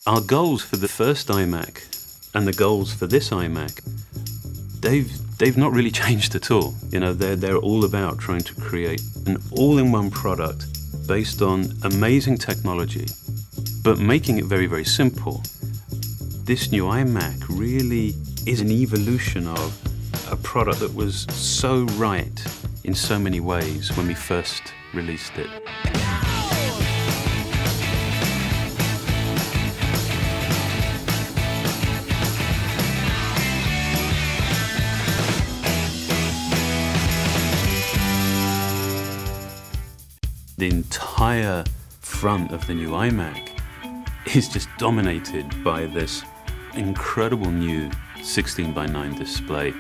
Our goals for the first iMac and the goals for this iMac, they've not really changed at all. You know, they're all about trying to create an all-in-one product based on amazing technology, but making it very, very simple. This new iMac really is an evolution of a product that was so right in so many ways when we first released it. The entire front of the new iMac is just dominated by this incredible new 16:9 display.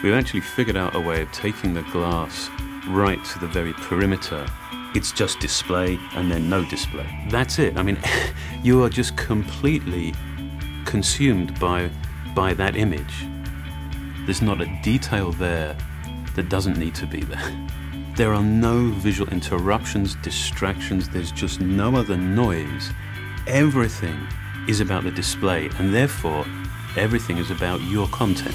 We've actually figured out a way of taking the glass right to the very perimeter. It's just display and then no display. That's it. I mean, you are just completely consumed by that image. There's not a detail there that doesn't need to be there. There are no visual interruptions, distractions, there's just no other noise. Everything is about the display, and therefore, everything is about your content.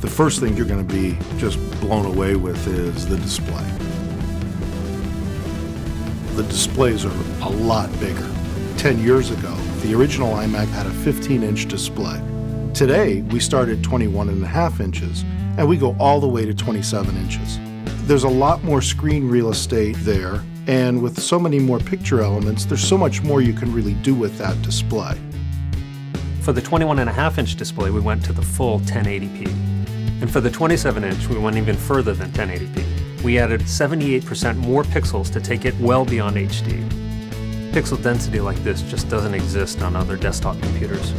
The first thing you're going to be just blown away with is the display. The displays are a lot bigger. 10 years ago, the original iMac had a 15-inch display. Today, we start at 21.5 inches, and we go all the way to 27 inches. There's a lot more screen real estate there, and with so many more picture elements, there's so much more you can really do with that display. For the 21.5-inch display, we went to the full 1080p. And for the 27-inch, we went even further than 1080p. We added 78% more pixels to take it well beyond HD. Pixel density like this just doesn't exist on other desktop computers.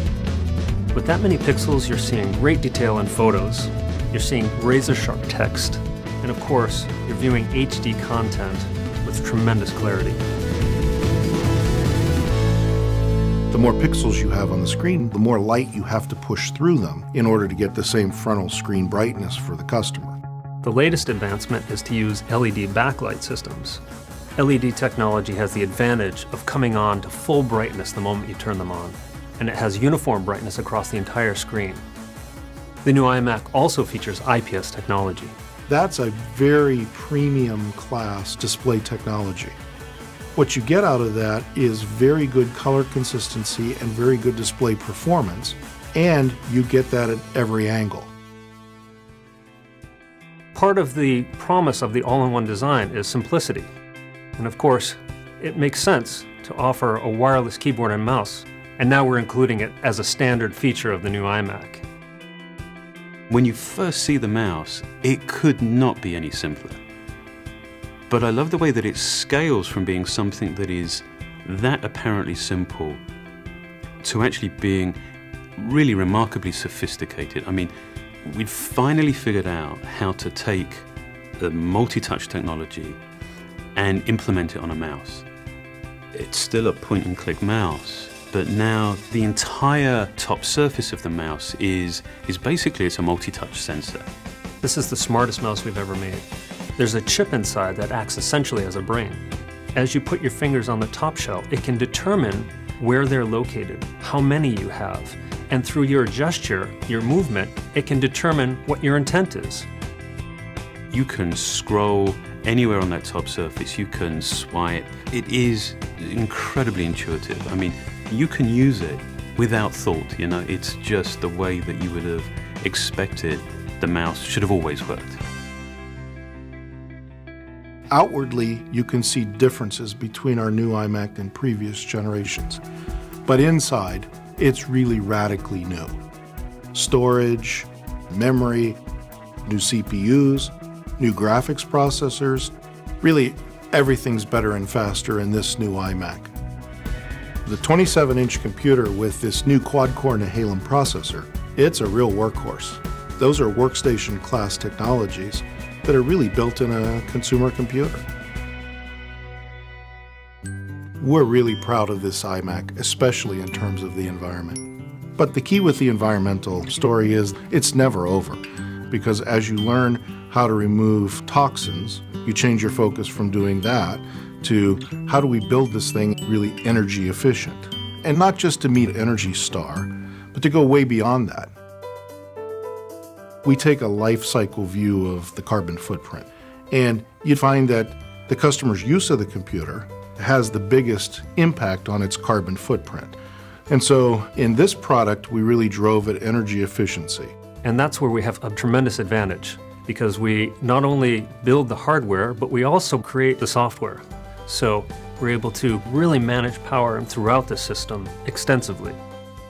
With that many pixels, you're seeing great detail in photos. You're seeing razor-sharp text. And of course, you're viewing HD content with tremendous clarity. The more pixels you have on the screen, the more light you have to push through them in order to get the same frontal screen brightness for the customer. The latest advancement is to use LED backlight systems. LED technology has the advantage of coming on to full brightness the moment you turn them on, and it has uniform brightness across the entire screen. The new iMac also features IPS technology. That's a very premium class display technology. What you get out of that is very good color consistency and very good display performance, and you get that at every angle. Part of the promise of the all-in-one design is simplicity. And of course, it makes sense to offer a wireless keyboard and mouse, and now we're including it as a standard feature of the new iMac. When you first see the mouse, it could not be any simpler. But I love the way that it scales from being something that is that apparently simple to actually being really remarkably sophisticated. I mean, we've finally figured out how to take the multi-touch technology and implement it on a mouse. It's still a point-and-click mouse, but now the entire top surface of the mouse is basically it's a multi-touch sensor. This is the smartest mouse we've ever made. There's a chip inside that acts essentially as a brain. As you put your fingers on the top shell, it can determine where they're located, how many you have, and through your gesture, your movement, it can determine what your intent is. You can scroll anywhere on that top surface, you can swipe. It is incredibly intuitive. I mean, you can use it without thought, you know, it's just the way that you would have expected the mouse should have always worked. Outwardly, you can see differences between our new iMac and previous generations, but inside, it's really radically new. Storage, memory, new CPUs, new graphics processors, really everything's better and faster in this new iMac. The 27-inch computer with this new quad-core Nehalem processor, it's a real workhorse. Those are workstation class technologies that are really built in a consumer computer. We're really proud of this iMac, especially in terms of the environment. But the key with the environmental story is it's never over, because as you learn how to remove toxins. You change your focus from doing that to how do we build this thing really energy efficient? And not just to meet Energy Star, but to go way beyond that. We take a life cycle view of the carbon footprint, and you'd find that the customer's use of the computer has the biggest impact on its carbon footprint. And so in this product, we really drove at energy efficiency. And that's where we have a tremendous advantage, because we not only build the hardware, but we also create the software. So we're able to really manage power throughout the system extensively.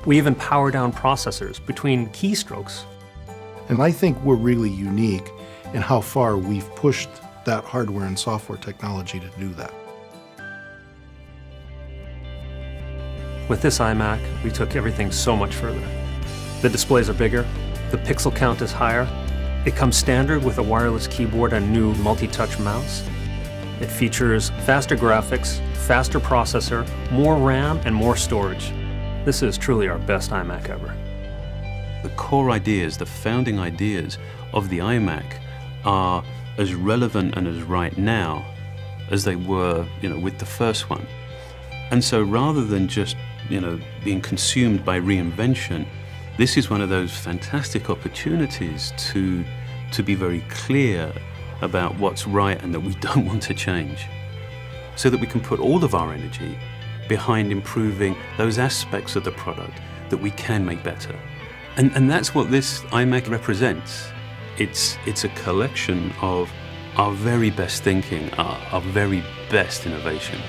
We even power down processors between keystrokes. And I think we're really unique in how far we've pushed that hardware and software technology to do that. With this iMac, we took everything so much further. The displays are bigger, the pixel count is higher, it comes standard with a wireless keyboard and new multi-touch mouse. It features faster graphics, faster processor, more RAM, and more storage. This is truly our best iMac ever. The core ideas, the founding ideas of the iMac are as relevant and as right now as they were, with the first one. And so rather than just, being consumed by reinvention, this is one of those fantastic opportunities to be very clear about what's right and that we don't want to change, so that we can put all of our energy behind improving those aspects of the product that we can make better. And that's what this iMac represents. It's a collection of our very best thinking, our very best innovation.